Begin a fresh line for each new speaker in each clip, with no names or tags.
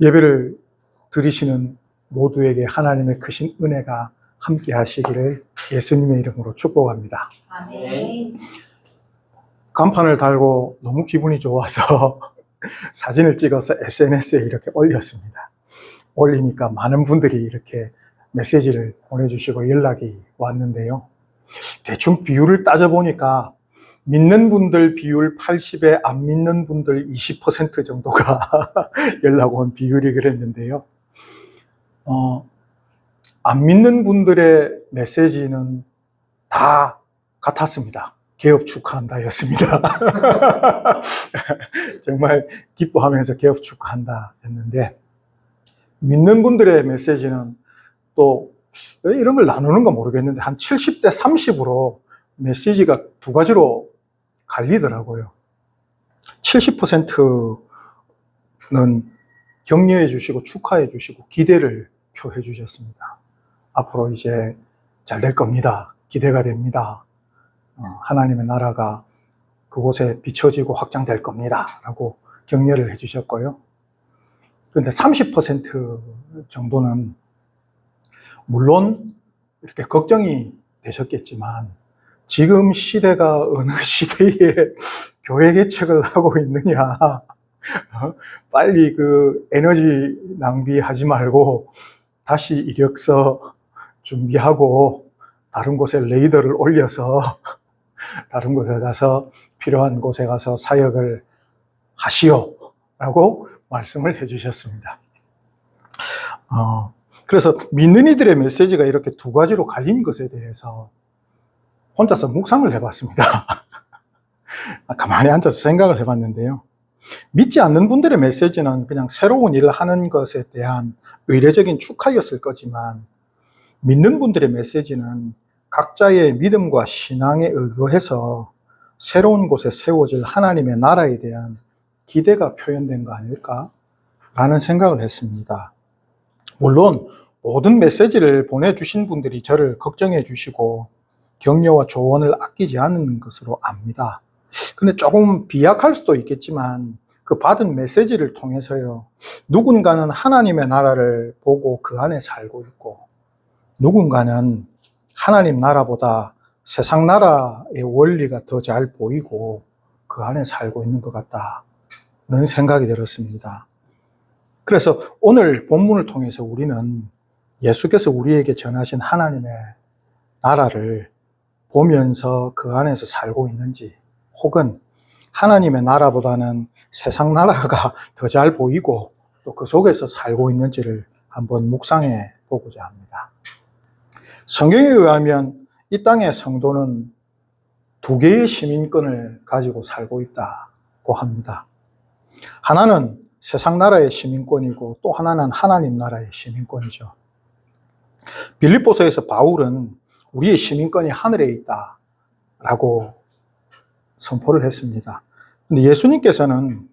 예배를 드리시는 모두에게 하나님의 크신 은혜가 함께 하시기를 예수님의 이름으로 축복합니다.
아멘.
간판을 달고 너무 기분이 좋아서 사진을 찍어서 SNS에 이렇게 올렸습니다. 올리니까 많은 분들이 이렇게 메시지를 보내주시고 연락이 왔는데요. 대충 비율을 따져보니까 믿는 분들 비율 80에 안 믿는 분들 20% 정도가 연락 온 비율이 그랬는데요. 안 믿는 분들의 메시지는 다 같았습니다. 개업 축하한다 였습니다. 정말 기뻐하면서 개업 축하한다 였는데, 믿는 분들의 메시지는 또 이런 걸 나누는 건 모르겠는데 한 70대 30으로 메시지가 두 가지로 갈리더라고요. 70%는 격려해 주시고 축하해 주시고 기대를 표해 주셨습니다. 앞으로 이제 잘 될 겁니다. 기대가 됩니다. 하나님의 나라가 그곳에 비춰지고 확장될 겁니다. 라고 격려를 해 주셨고요. 그런데 30% 정도는 물론 이렇게 걱정이 되셨겠지만 지금 시대가 어느 시대에 교회 개척을 하고 있느냐, 빨리 그 에너지 낭비하지 말고 다시 이력서 준비하고 다른 곳에 레이더를 올려서 다른 곳에 가서 필요한 곳에 가서 사역을 하시오 라고 말씀을 해 주셨습니다. 그래서 믿는 이들의 메시지가 이렇게 두 가지로 갈린 것에 대해서 혼자서 묵상을 해봤습니다. 가만히 앉아서 생각을 해봤는데요. 믿지 않는 분들의 메시지는 그냥 새로운 일을 하는 것에 대한 의례적인 축하였을 거지만, 믿는 분들의 메시지는 각자의 믿음과 신앙에 의거해서 새로운 곳에 세워질 하나님의 나라에 대한 기대가 표현된 거 아닐까라는 생각을 했습니다. 물론 모든 메시지를 보내주신 분들이 저를 걱정해 주시고 격려와 조언을 아끼지 않는 것으로 압니다. 근데 조금 비약할 수도 있겠지만 그 받은 메시지를 통해서요, 누군가는 하나님의 나라를 보고 그 안에 살고 있고 누군가는 하나님 나라보다 세상 나라의 원리가 더 잘 보이고 그 안에 살고 있는 것 같다는 생각이 들었습니다. 그래서 오늘 본문을 통해서 우리는 예수께서 우리에게 전하신 하나님의 나라를 보면서 그 안에서 살고 있는지, 혹은 하나님의 나라보다는 세상 나라가 더 잘 보이고 또 그 속에서 살고 있는지를 한번 묵상해 보고자 합니다. 성경에 의하면 이 땅의 성도는 두 개의 시민권을 가지고 살고 있다고 합니다. 하나는 세상 나라의 시민권이고 또 하나는 하나님 나라의 시민권이죠. 빌립보서에서 바울은 우리의 시민권이 하늘에 있다라고 선포를 했습니다. 근데 예수님께서는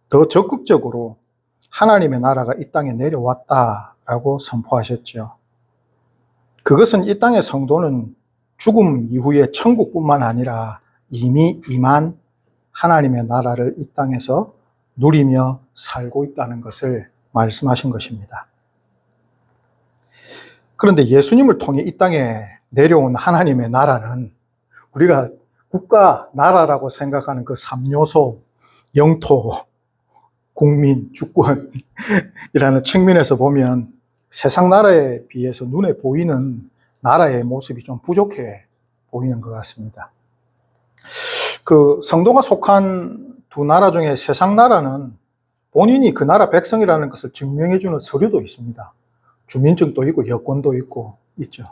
더 적극적으로 하나님의 나라가 이 땅에 내려왔다라고 선포하셨죠. 그것은 이 땅의 성도는 죽음 이후에 천국뿐만 아니라 이미 임한 하나님의 나라를 이 땅에서 누리며 살고 있다는 것을 말씀하신 것입니다. 그런데 예수님을 통해 이 땅에 내려온 하나님의 나라는 우리가 국가, 나라라고 생각하는 그 3요소, 영토, 국민, 주권이라는 측면에서 보면 세상 나라에 비해서 눈에 보이는 나라의 모습이 좀 부족해 보이는 것 같습니다. 그 성도가 속한 두 나라 중에 세상 나라는 본인이 그 나라 백성이라는 것을 증명해주는 서류도 있습니다. 주민증도 있고 여권도 있고 있죠.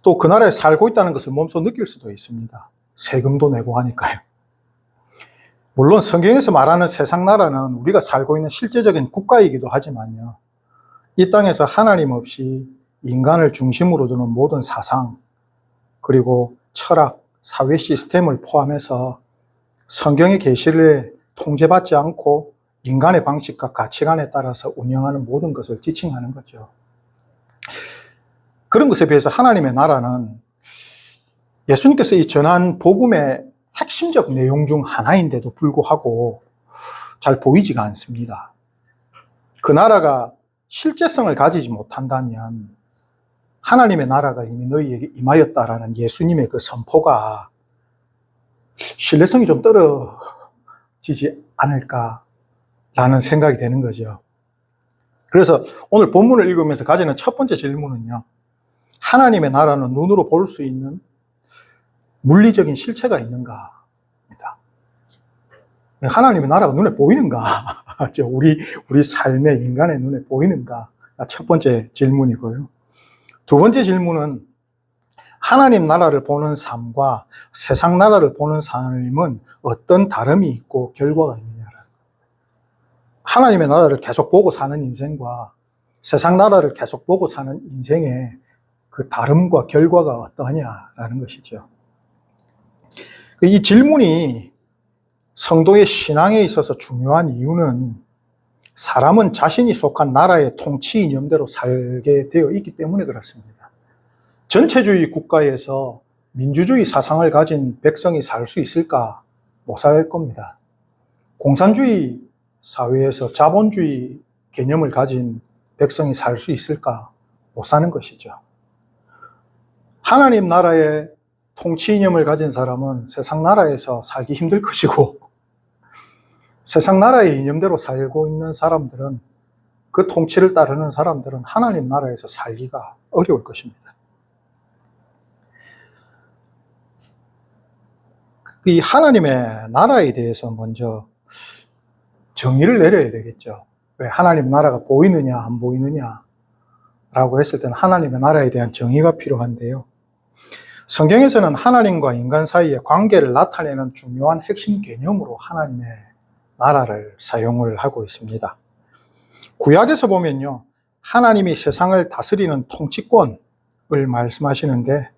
또 그 나라에 살고 있다는 것을 몸소 느낄 수도 있습니다. 세금도 내고 하니까요. 물론 성경에서 말하는 세상 나라는 우리가 살고 있는 실제적인 국가이기도 하지만요, 이 땅에서 하나님 없이 인간을 중심으로 두는 모든 사상, 그리고 철학, 사회 시스템을 포함해서 성경의 계시를 통제받지 않고 인간의 방식과 가치관에 따라서 운영하는 모든 것을 지칭하는 거죠. 그런 것에 비해서 하나님의 나라는 예수님께서 이 전한 복음의 핵심적 내용 중 하나인데도 불구하고 잘 보이지가 않습니다. 그 나라가 실제성을 가지지 못한다면 하나님의 나라가 이미 너희에게 임하였다라는 예수님의 그 선포가 신뢰성이 좀 떨어지지 않을까라는 생각이 되는 거죠. 그래서 오늘 본문을 읽으면서 가지는 첫 번째 질문은요, 하나님의 나라는 눈으로 볼 수 있는 물리적인 실체가 있는가입니다. 하나님의 나라가 눈에 보이는가? 우리 삶의 인간의 눈에 보이는가? 첫 번째 질문이고요. 두 번째 질문은 하나님 나라를 보는 삶과 세상 나라를 보는 삶은 어떤 다름이 있고 결과가 있느냐라는 거예요. 하나님의 나라를 계속 보고 사는 인생과 세상 나라를 계속 보고 사는 인생의 그 다름과 결과가 어떠하냐라는 것이죠. 이 질문이 성도의 신앙에 있어서 중요한 이유는 사람은 자신이 속한 나라의 통치 이념대로 살게 되어 있기 때문에 그렇습니다. 전체주의 국가에서 민주주의 사상을 가진 백성이 살 수 있을까? 못 살 겁니다. 공산주의 사회에서 자본주의 개념을 가진 백성이 살 수 있을까? 못 사는 것이죠. 하나님 나라의 통치 이념을 가진 사람은 세상 나라에서 살기 힘들 것이고, 세상 나라의 이념대로 살고 있는 사람들은, 그 통치를 따르는 사람들은 하나님 나라에서 살기가 어려울 것입니다. 이 하나님의 나라에 대해서 먼저 정의를 내려야 되겠죠. 왜 하나님 나라가 보이느냐 안 보이느냐라고 했을 때는 하나님의 나라에 대한 정의가 필요한데요. 성경에서는 하나님과 인간 사이의 관계를 나타내는 중요한 핵심 개념으로 하나님의 나라를 사용을 하고 있습니다. 구약에서 보면요, 하나님이 세상을 다스리는 통치권을 말씀하시는데,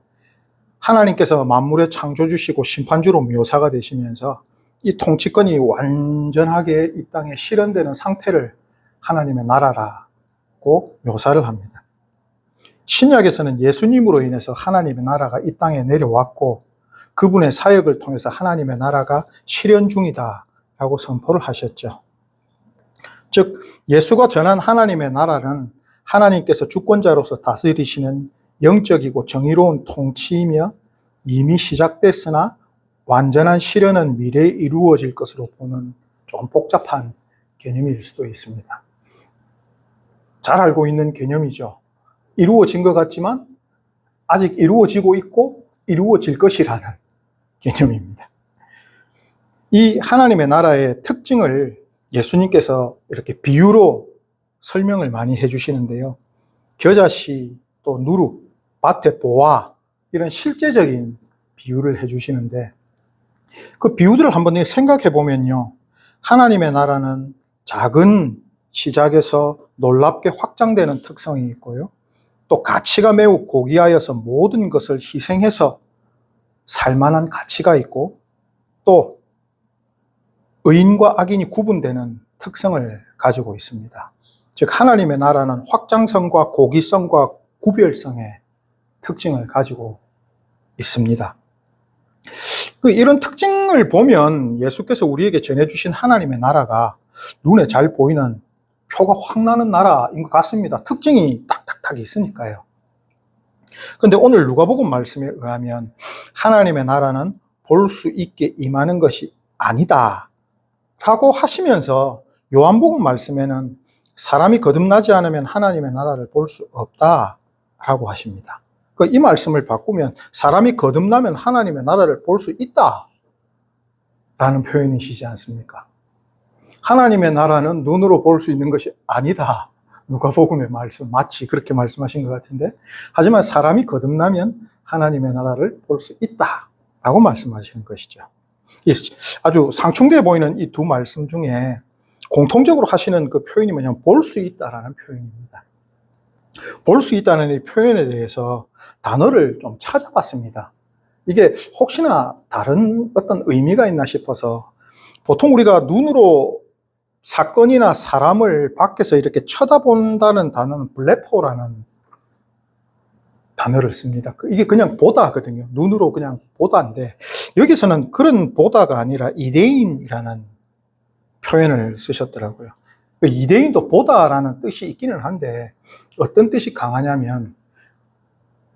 하나님께서 만물의 창조주시고 심판주로 묘사가 되시면서 이 통치권이 완전하게 이 땅에 실현되는 상태를 하나님의 나라라고 묘사를 합니다. 신약에서는 예수님으로 인해서 하나님의 나라가 이 땅에 내려왔고, 그분의 사역을 통해서 하나님의 나라가 실현 중이다라고 선포를 하셨죠. 즉, 예수가 전한 하나님의 나라는 하나님께서 주권자로서 다스리시는 영적이고 정의로운 통치이며 이미 시작됐으나 완전한 실현은 미래에 이루어질 것으로 보는 좀 복잡한 개념일 수도 있습니다. 잘 알고 있는 개념이죠. 이루어진 것 같지만 아직 이루어지고 있고 이루어질 것이라는 개념입니다. 이 하나님의 나라의 특징을 예수님께서 이렇게 비유로 설명을 많이 해주시는데요. 겨자씨, 또 누룩, 밭의 보화, 이런 실제적인 비유를 해주시는데, 그 비유들을 한번 생각해 보면요, 하나님의 나라는 작은 시작에서 놀랍게 확장되는 특성이 있고요, 또 가치가 매우 고귀하여서 모든 것을 희생해서 살만한 가치가 있고, 또 의인과 악인이 구분되는 특성을 가지고 있습니다. 즉, 하나님의 나라는 확장성과 고귀성과 구별성의 특징을 가지고 있습니다. 이런 특징을 보면 예수께서 우리에게 전해주신 하나님의 나라가 눈에 잘 보이는 표가 확 나는 나라인 것 같습니다. 특징이 딱딱딱 있으니까요. 그런데 오늘 누가복음 말씀에 의하면 하나님의 나라는 볼 수 있게 임하는 것이 아니다 라고 하시면서 요한복음 말씀에는 사람이 거듭나지 않으면 하나님의 나라를 볼 수 없다 라고 하십니다. 이 말씀을 바꾸면 사람이 거듭나면 하나님의 나라를 볼 수 있다 라는 표현이시지 않습니까? 하나님의 나라는 눈으로 볼 수 있는 것이 아니다. 누가복음의 말씀 마치 그렇게 말씀하신 것 같은데, 하지만 사람이 거듭나면 하나님의 나라를 볼 수 있다 라고 말씀하시는 것이죠. 아주 상충돼 보이는 이 두 말씀 중에 공통적으로 하시는 그 표현이 뭐냐면 볼 수 있다라는 표현입니다. 볼 수 있다는 이 표현에 대해서 단어를 좀 찾아봤습니다. 이게 혹시나 다른 어떤 의미가 있나 싶어서, 보통 우리가 눈으로 사건이나 사람을 밖에서 이렇게 쳐다본다는 단어는 블레포라는 단어를 씁니다. 이게 그냥 보다거든요. 눈으로 그냥 보다인데, 여기서는 그런 보다가 아니라 이데인이라는 표현을 쓰셨더라고요. 그 이대인도 보다라는 뜻이 있기는 한데 어떤 뜻이 강하냐면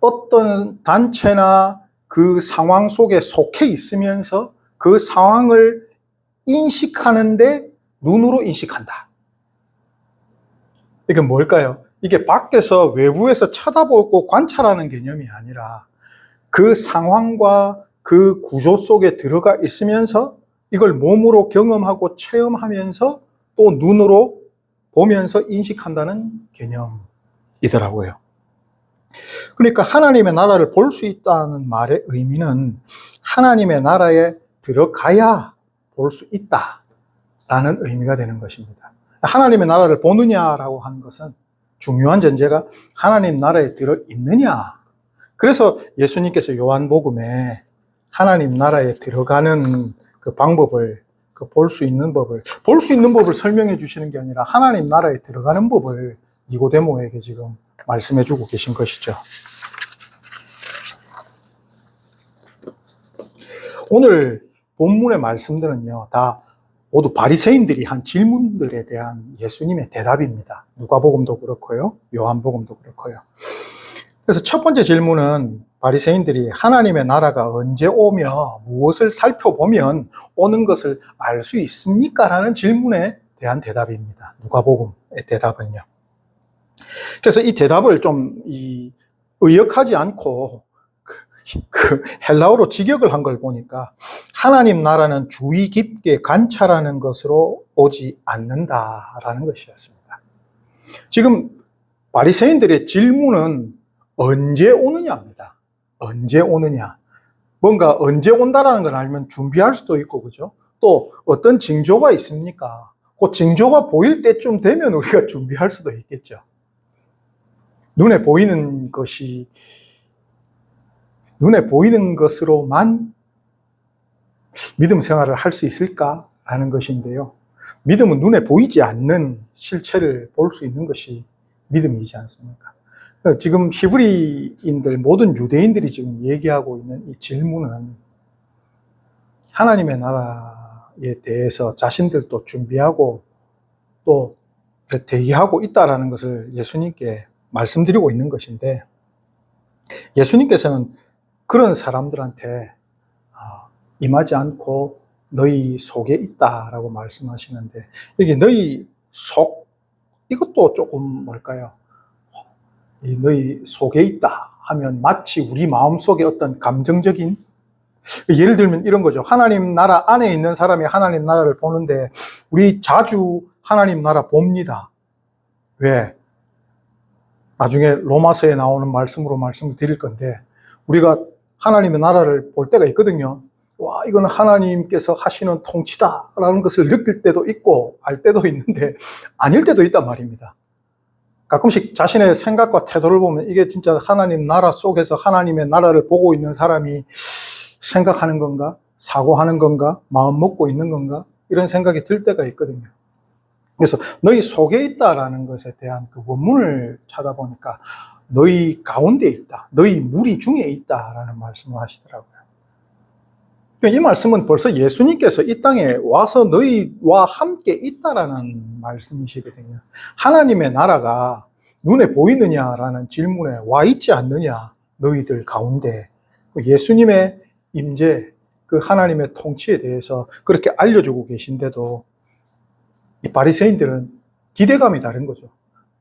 어떤 단체나 그 상황 속에 속해 있으면서 그 상황을 인식하는데 눈으로 인식한다. 이게 뭘까요? 이게 밖에서 외부에서 쳐다보고 관찰하는 개념이 아니라 그 상황과 그 구조 속에 들어가 있으면서 이걸 몸으로 경험하고 체험하면서 또 눈으로 보면서 인식한다는 개념이더라고요. 그러니까 하나님의 나라를 볼 수 있다는 말의 의미는 하나님의 나라에 들어가야 볼 수 있다라는 의미가 되는 것입니다. 하나님의 나라를 보느냐라고 하는 것은 중요한 전제가 하나님 나라에 들어있느냐. 그래서 예수님께서 요한복음에 하나님 나라에 들어가는 그 방법을, 볼 수 있는 법을 설명해 주시는 게 아니라 하나님 나라에 들어가는 법을 니고데모에게 지금 말씀해 주고 계신 것이죠. 오늘 본문의 말씀들은요, 다 모두 바리새인들이 한 질문들에 대한 예수님의 대답입니다. 누가복음도 그렇고요, 요한복음도 그렇고요. 그래서 첫 번째 질문은 바리새인들이 하나님의 나라가 언제 오며 무엇을 살펴보면 오는 것을 알 수 있습니까? 라는 질문에 대한 대답입니다. 누가복음의 대답은요. 그래서 이 대답을 좀 의역하지 않고 헬라어로 직역을 한 걸 보니까 하나님 나라는 주의 깊게 관찰하는 것으로 오지 않는다라는 것이었습니다. 지금 바리새인들의 질문은 언제 오느냐입니다. 언제 오느냐. 뭔가 언제 온다라는 걸 알면 준비할 수도 있고, 그죠? 또 어떤 징조가 있습니까? 그 징조가 보일 때쯤 되면 우리가 준비할 수도 있겠죠. 눈에 보이는 것으로만 믿음 생활을 할 수 있을까라는 것인데요. 믿음은 눈에 보이지 않는 실체를 볼 수 있는 것이 믿음이지 않습니까? 지금 히브리인들, 모든 유대인들이 지금 얘기하고 있는 이 질문은 하나님의 나라에 대해서 자신들도 준비하고 또 대기하고 있다는 것을 예수님께 말씀드리고 있는 것인데, 예수님께서는 그런 사람들한테 임하지 않고 너희 속에 있다라고 말씀하시는데, 여기 너희 속, 이것도 조금 뭘까요? 너희 속에 있다 하면 마치 우리 마음속에 어떤 감정적인, 예를 들면 이런 거죠. 하나님 나라 안에 있는 사람이 하나님 나라를 보는데 우리 자주 하나님 나라 봅니다. 왜? 나중에 로마서에 나오는 말씀으로 말씀을 드릴 건데, 우리가 하나님의 나라를 볼 때가 있거든요. 와, 이건 하나님께서 하시는 통치다라는 것을 느낄 때도 있고 알 때도 있는데 아닐 때도 있단 말입니다. 가끔씩 자신의 생각과 태도를 보면 이게 진짜 하나님 나라 속에서 하나님의 나라를 보고 있는 사람이 생각하는 건가? 사고하는 건가? 마음 먹고 있는 건가? 이런 생각이 들 때가 있거든요. 그래서 너희 속에 있다라는 것에 대한 그 원문을 찾아보니까 너희 가운데 있다, 너희 무리 중에 있다라는 말씀을 하시더라고요. 이 말씀은 벌써 예수님께서 이 땅에 와서 너희와 함께 있다라는 말씀이시거든요. 하나님의 나라가 눈에 보이느냐라는 질문에 와 있지 않느냐, 너희들 가운데. 예수님의 임재, 그 하나님의 통치에 대해서 그렇게 알려주고 계신데도 이 바리새인들은 기대감이 다른 거죠.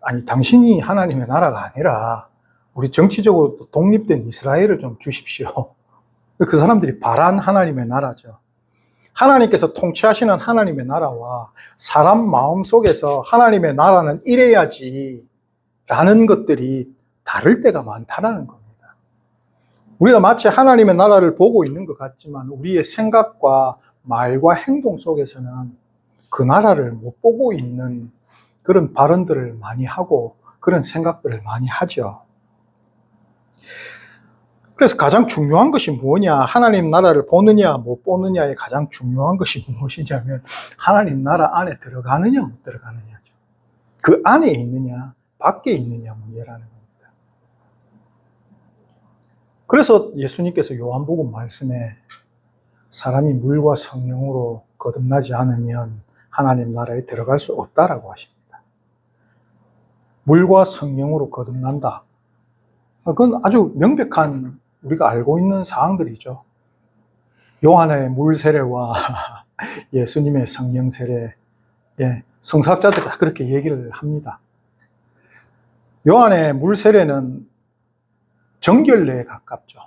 아니, 당신이 하나님의 나라가 아니라 우리 정치적으로 독립된 이스라엘을 좀 주십시오. 그 사람들이 바란 하나님의 나라죠. 하나님께서 통치하시는 하나님의 나라와 사람 마음 속에서 하나님의 나라는 이래야지 라는 것들이 다를 때가 많다는 겁니다. 우리가 마치 하나님의 나라를 보고 있는 것 같지만 우리의 생각과 말과 행동 속에서는 그 나라를 못 보고 있는 그런 발언들을 많이 하고 그런 생각들을 많이 하죠. 그래서 가장 중요한 것이 뭐냐, 하나님 나라를 보느냐 못 보느냐의 가장 중요한 것이 무엇이냐면 하나님 나라 안에 들어가느냐 못 들어가느냐죠. 그 안에 있느냐 밖에 있느냐 문제라는 겁니다. 그래서 예수님께서 요한복음 말씀에 사람이 물과 성령으로 거듭나지 않으면 하나님 나라에 들어갈 수 없다라고 하십니다. 물과 성령으로 거듭난다. 그건 아주 명백한 우리가 알고 있는 사항들이죠. 요한의 물 세례와 예수님의 성령 세례, 성서학자들이 다 그렇게 얘기를 합니다. 요한의 물 세례는 정결례에 가깝죠.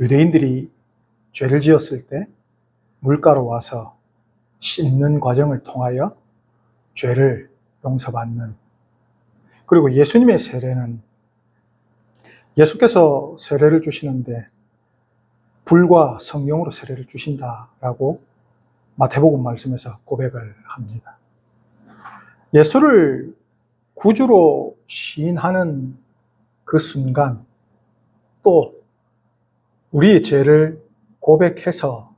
유대인들이 죄를 지었을 때 물가로 와서 씻는 과정을 통하여 죄를 용서받는. 그리고 예수님의 세례는 예수께서 세례를 주시는데 불과 성령으로 세례를 주신다라고 마태복음 말씀에서 고백을 합니다. 예수를 구주로 시인하는 그 순간, 또 우리의 죄를 고백해서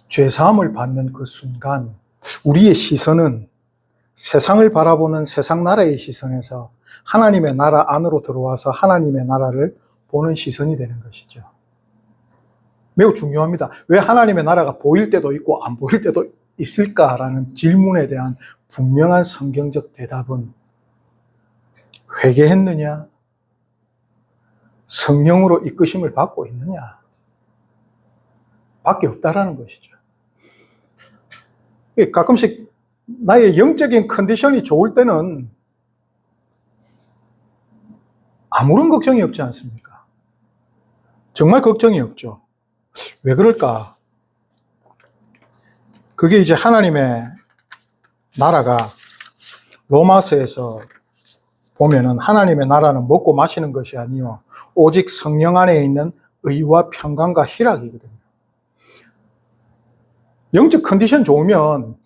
죄사함을 받는 그 순간, 우리의 시선은 세상을 바라보는 세상 나라의 시선에서 하나님의 나라 안으로 들어와서 하나님의 나라를 보는 시선이 되는 것이죠. 매우 중요합니다. 왜 하나님의 나라가 보일 때도 있고 안 보일 때도 있을까라는 질문에 대한 분명한 성경적 대답은 회개했느냐, 성령으로 이끄심을 받고 있느냐 밖에 없다라는 것이죠. 가끔씩 나의 영적인 컨디션이 좋을 때는 아무런 걱정이 없지 않습니까? 정말 걱정이 없죠. 왜 그럴까? 그게 이제 하나님의 나라가 로마서에서 보면은 하나님의 나라는 먹고 마시는 것이 아니요 오직 성령 안에 있는 의와 평강과 희락이거든요. 영적 컨디션 좋으면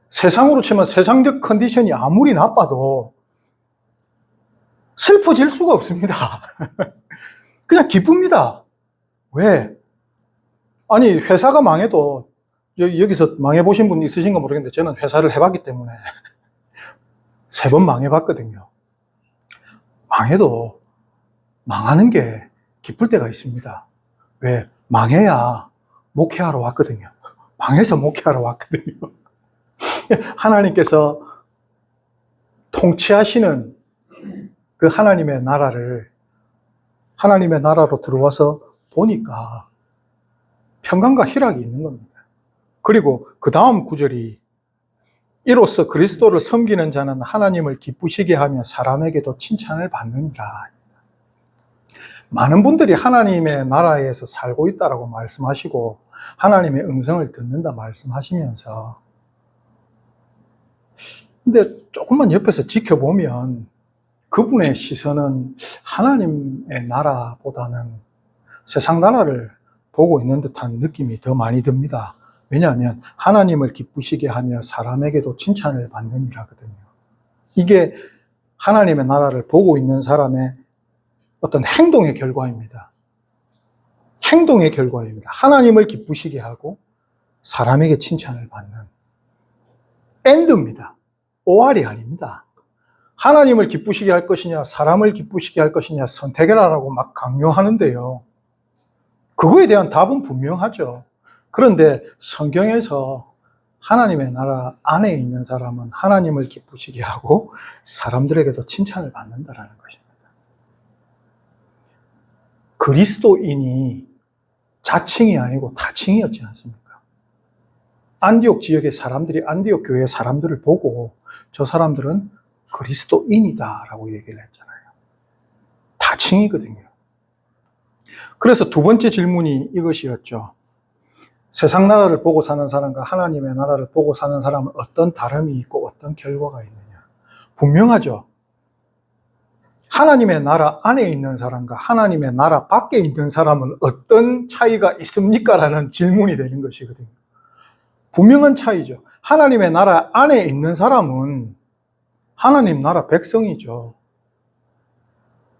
세상으로 치면 세상적 컨디션이 아무리 나빠도 슬퍼질 수가 없습니다. 그냥 기쁩니다. 왜? 아니 회사가 망해도 여기서 망해보신 분 있으신가 모르겠는데 저는 회사를 해봤기 때문에 3번 망해봤거든요. 망해도 망하는 게 기쁠 때가 있습니다. 왜? 망해야 목회하러 왔거든요. 망해서 목회하러 왔거든요. 하나님께서 통치하시는 그 하나님의 나라를 하나님의 나라로 들어와서 보니까 평강과 희락이 있는 겁니다. 그리고 그 다음 구절이 이로써 그리스도를 섬기는 자는 하나님을 기쁘시게 하며 사람에게도 칭찬을 받느니라. 많은 분들이 하나님의 나라에서 살고 있다라고 말씀하시고 하나님의 음성을 듣는다 말씀하시면서 근데 조금만 옆에서 지켜보면 그분의 시선은 하나님의 나라보다는 세상 나라를 보고 있는 듯한 느낌이 더 많이 듭니다. 왜냐하면 하나님을 기쁘시게 하며 사람에게도 칭찬을 받느니라거든요. 이게 하나님의 나라를 보고 있는 사람의 어떤 행동의 결과입니다. 행동의 결과입니다. 하나님을 기쁘시게 하고 사람에게 칭찬을 받는 엔드입니다. OR이 아닙니다. 하나님을 기쁘시게 할 것이냐 사람을 기쁘시게 할 것이냐 선택해라라고 막 강요하는데요. 그거에 대한 답은 분명하죠. 그런데 성경에서 하나님의 나라 안에 있는 사람은 하나님을 기쁘시게 하고 사람들에게도 칭찬을 받는다라는 것입니다. 그리스도인이 자칭이 아니고 타칭이었지 않습니까? 안디옥 지역의 사람들이 안디옥 교회의 사람들을 보고 저 사람들은 그리스도인이다라고 얘기를 했잖아요. 타칭이거든요. 그래서 두 번째 질문이 이것이었죠. 세상 나라를 보고 사는 사람과 하나님의 나라를 보고 사는 사람은 어떤 다름이 있고 어떤 결과가 있느냐. 분명하죠. 하나님의 나라 안에 있는 사람과 하나님의 나라 밖에 있는 사람은 어떤 차이가 있습니까? 라는 질문이 되는 것이거든요. 분명한 차이죠. 하나님의 나라 안에 있는 사람은 하나님 나라 백성이죠.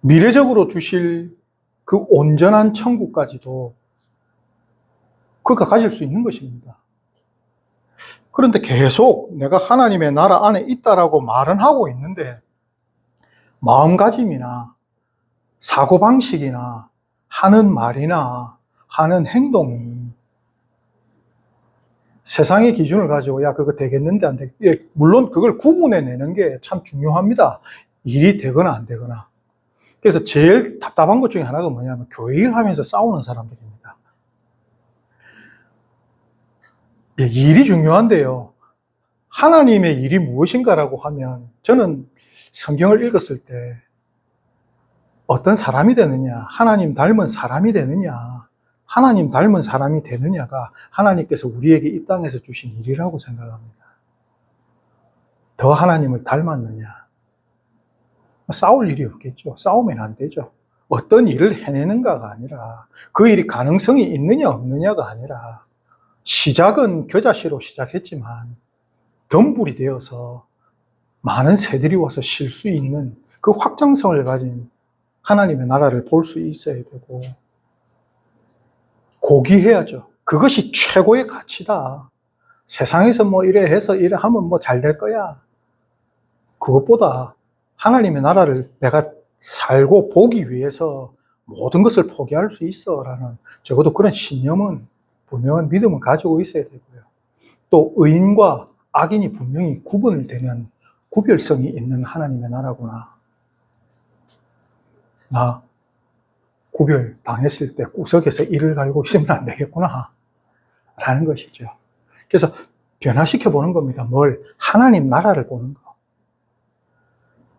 미래적으로 주실 그 온전한 천국까지도 그가 가질 수 있는 것입니다. 그런데 계속 내가 하나님의 나라 안에 있다라고 말은 하고 있는데 마음가짐이나 사고방식이나 하는 말이나 하는 행동이 세상의 기준을 가지고 야 그거 되겠는데 안 되겠. 예, 물론 그걸 구분해내는 게 참 중요합니다. 일이 되거나 안 되거나. 그래서 제일 답답한 것 중에 하나가 뭐냐면 교회 일 하면서 싸우는 사람들입니다. 예, 일이 중요한데요. 하나님의 일이 무엇인가라고 하면 저는 성경을 읽었을 때 어떤 사람이 되느냐, 하나님 닮은 사람이 되느냐, 하나님 닮은 사람이 되느냐가 하나님께서 우리에게 이 땅에서 주신 일이라고 생각합니다. 더 하나님을 닮았느냐. 싸울 일이 없겠죠. 싸우면 안 되죠. 어떤 일을 해내는가가 아니라 그 일이 가능성이 있느냐 없느냐가 아니라 시작은 겨자씨로 시작했지만 덤불이 되어서 많은 새들이 와서 쉴 수 있는 그 확장성을 가진 하나님의 나라를 볼 수 있어야 되고 고귀해야죠. 그것이 최고의 가치다. 세상에서 뭐 이래 해서 이래 하면 뭐 잘 될 거야. 그것보다 하나님의 나라를 내가 살고 보기 위해서 모든 것을 포기할 수 있어 라는 적어도 그런 신념은 분명한 믿음을 가지고 있어야 되고요. 또 의인과 악인이 분명히 구분을 되는 구별성이 있는 하나님의 나라구나. 나 구별 당했을 때 구석에서 이를 갈고 있으면 안 되겠구나 라는 것이죠. 그래서 변화시켜 보는 겁니다. 뭘? 하나님 나라를 보는 거.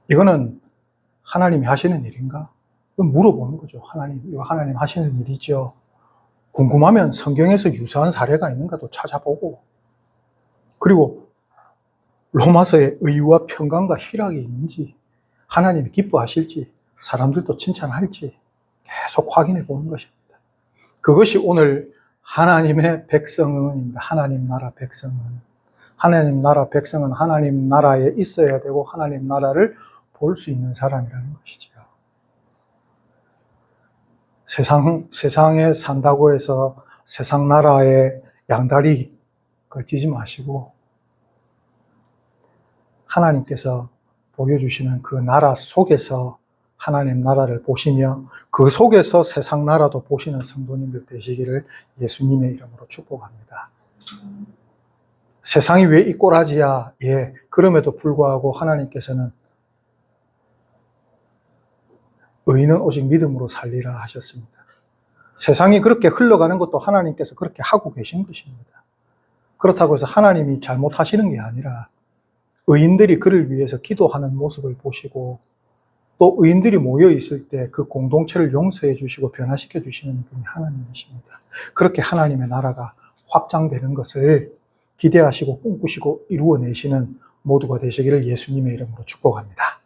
이거는 하나님이 하시는 일인가? 물어보는 거죠. 하나님, 이거 하나님 하시는 일이죠. 궁금하면 성경에서 유사한 사례가 있는가도 찾아보고, 그리고 로마서에 의와 평강과 희락이 있는지, 하나님이 기뻐하실지, 사람들도 칭찬할지 계속 확인해 보는 것입니다. 그것이 오늘 하나님의 백성은입니다. 하나님 나라 백성은. 하나님 나라 백성은 하나님 나라에 있어야 되고 하나님 나라를 볼 수 있는 사람이라는 것이죠. 세상에 산다고 해서 세상 나라의 양다리 걸치지 마시고 하나님께서 보여주시는 그 나라 속에서 하나님 나라를 보시며 그 속에서 세상 나라도 보시는 성도님들 되시기를 예수님의 이름으로 축복합니다. 세상이 왜 이 꼬라지야? 예, 그럼에도 불구하고 하나님께서는 의인은 오직 믿음으로 살리라 하셨습니다. 세상이 그렇게 흘러가는 것도 하나님께서 그렇게 하고 계신 것입니다. 그렇다고 해서 하나님이 잘못하시는 게 아니라 의인들이 그를 위해서 기도하는 모습을 보시고 또 의인들이 모여 있을 때 그 공동체를 용서해 주시고 변화시켜 주시는 분이 하나님이십니다. 그렇게 하나님의 나라가 확장되는 것을 기대하시고 꿈꾸시고 이루어내시는 모두가 되시기를 예수님의 이름으로 축복합니다.